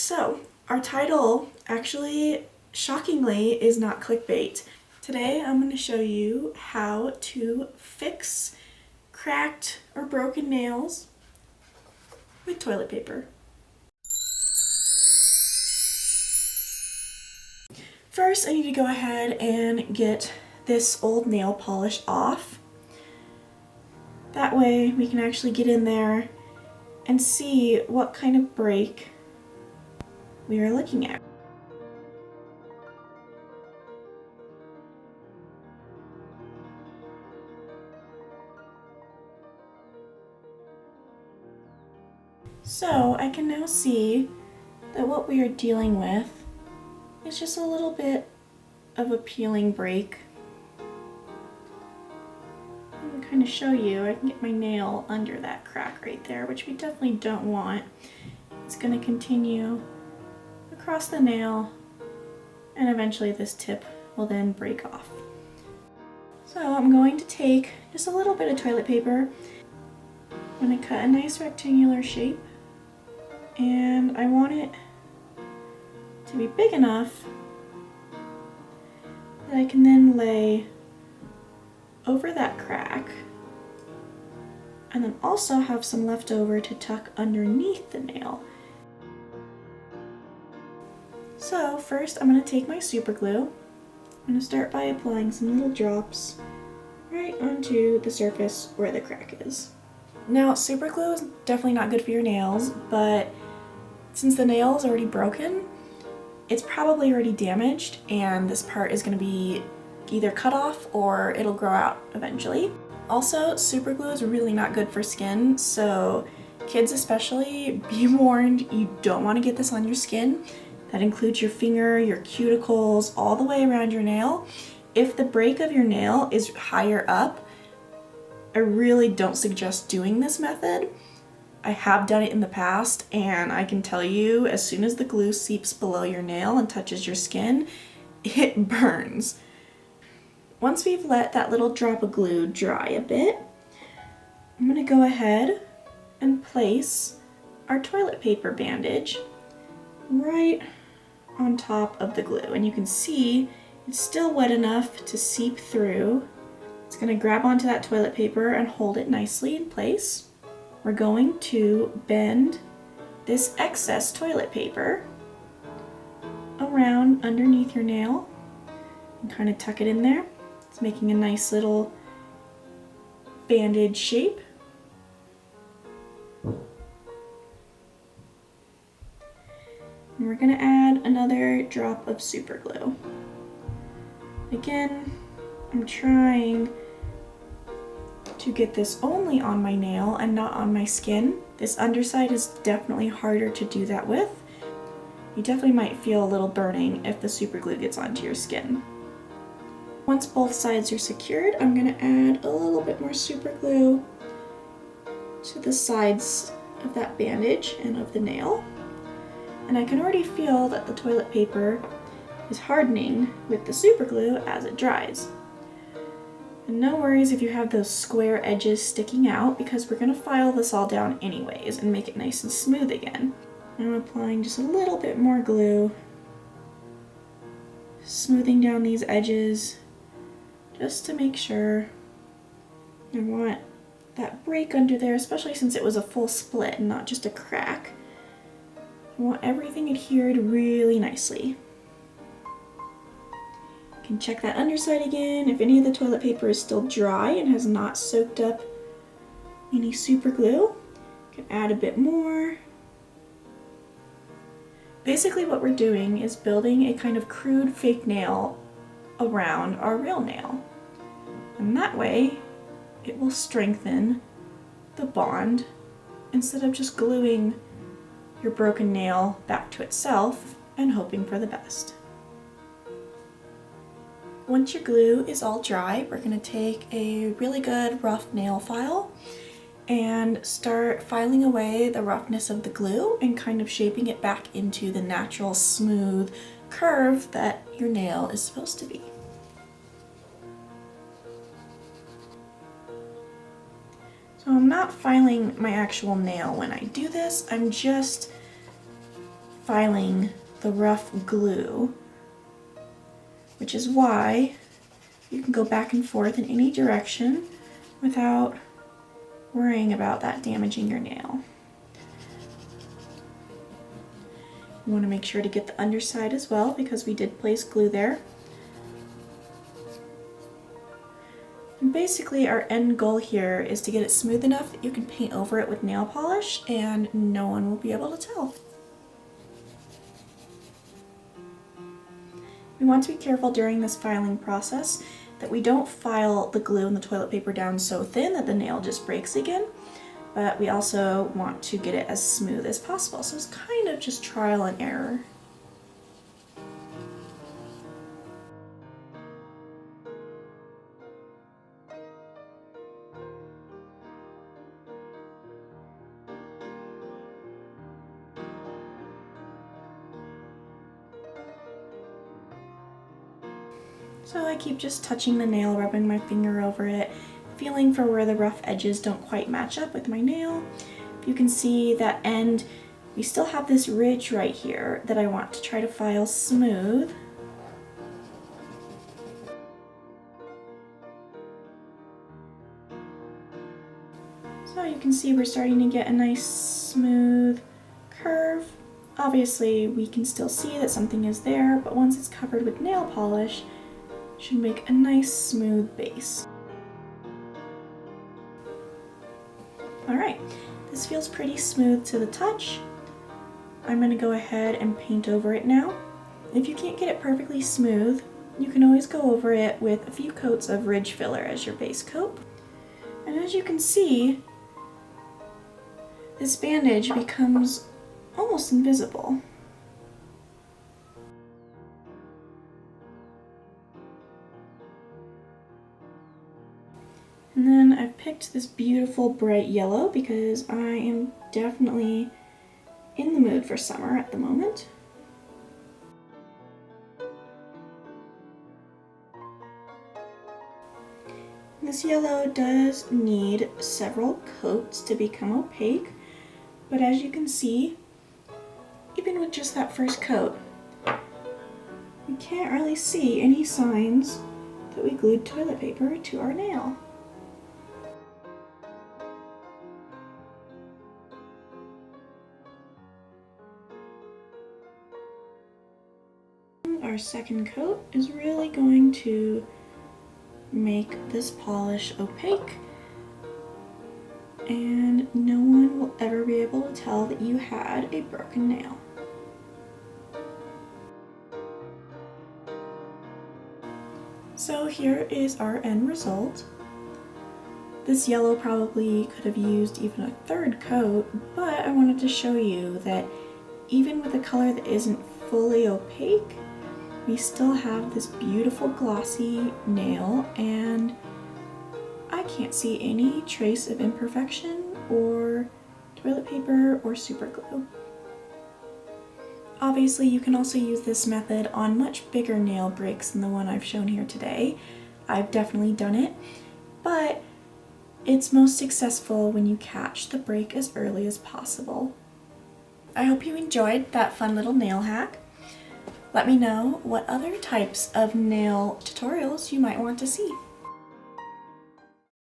So, our title actually, shockingly, is not clickbait. Today I'm going to show you how to fix cracked or broken nails with toilet paper. First, I need to go ahead and get this old nail polish off. That way we can actually get in there and see what kind of break we are looking at. So I can now see that what we are dealing with is just a little bit of a peeling break. I can kind of show you, I can get my nail under that crack right there, which we definitely don't want. It's going to continue across the nail, and eventually this tip will then break off. So I'm going to take just a little bit of toilet paper. I'm going to cut a nice rectangular shape, and I want it to be big enough that I can then lay over that crack and then also have some left over to tuck underneath the nail. So first I'm going to take my super glue. I'm going to start by applying some little drops right onto the surface where the crack is. Now super glue is definitely not good for your nails, but since the nail is already broken, it's probably already damaged and this part is going to be either cut off or it'll grow out eventually. Also, super glue is really not good for skin, so kids especially, be warned, you don't want to get this on your skin. That includes your finger, your cuticles, all the way around your nail. If the break of your nail is higher up, I really don't suggest doing this method. I have done it in the past, and I can tell you, as soon as the glue seeps below your nail and touches your skin, it burns. Once we've let that little drop of glue dry a bit, I'm going to go ahead and place our toilet paper bandage right on top of the glue. And you can see it's still wet enough to seep through. It's going to grab onto that toilet paper and hold it nicely in place. We're going to bend this excess toilet paper around underneath your nail and kind of tuck it in there. It's making a nice little bandage shape. And we're going to add another drop of super glue. Again, I'm trying to get this only on my nail and not on my skin. This underside is definitely harder to do that with. You definitely might feel a little burning if the super glue gets onto your skin. Once both sides are secured, I'm going to add a little bit more super glue to the sides of that bandage and of the nail. And I can already feel that the toilet paper is hardening with the super glue as it dries. And no worries if you have those square edges sticking out, because we're going to file this all down anyways and make it nice and smooth again. I'm applying just a little bit more glue, smoothing down these edges just to make sure. I want that break under there, especially since it was a full split and not just a crack. I want everything adhered really nicely. You can check that underside again. If any of the toilet paper is still dry and has not soaked up any super glue, you can add a bit more. Basically what we're doing is building a kind of crude fake nail around our real nail. And that way it will strengthen the bond instead of just gluing your broken nail back to itself and hoping for the best. Once your glue is all dry, we're going to take a really good rough nail file and start filing away the roughness of the glue and kind of shaping it back into the natural smooth curve that your nail is supposed to be. So I'm not filing my actual nail when I do this, I'm just filing the rough glue, which is why you can go back and forth in any direction without worrying about that damaging your nail. You want to make sure to get the underside as well because we did place glue there. And basically our end goal here is to get it smooth enough that you can paint over it with nail polish and no one will be able to tell. We want to be careful during this filing process that we don't file the glue and the toilet paper down so thin that the nail just breaks again, but we also want to get it as smooth as possible. So it's kind of just trial and error. So I keep just touching the nail, rubbing my finger over it, feeling for where the rough edges don't quite match up with my nail. If you can see that end, we still have this ridge right here that I want to try to file smooth. So you can see we're starting to get a nice smooth curve. Obviously we can still see that something is there, but once it's covered with nail polish, it should make a nice smooth base. Alright, this feels pretty smooth to the touch. I'm going to go ahead and paint over it now. If you can't get it perfectly smooth, you can always go over it with a few coats of ridge filler as your base coat. And as you can see, this bandage becomes almost invisible. And then I've picked this beautiful bright yellow because I am definitely in the mood for summer at the moment. This yellow does need several coats to become opaque, but as you can see, even with just that first coat, you can't really see any signs that we glued toilet paper to our nail. Our second coat is really going to make this polish opaque, and no one will ever be able to tell that you had a broken nail. So here is our end result. This yellow probably could have used even a third coat, but I wanted to show you that even with a color that isn't fully opaque, we still have this beautiful glossy nail, and I can't see any trace of imperfection or toilet paper or super glue. Obviously you can also use this method on much bigger nail breaks than the one I've shown here today. I've definitely done it, but it's most successful when you catch the break as early as possible. I hope you enjoyed that fun little nail hack. Let me know what other types of nail tutorials you might want to see.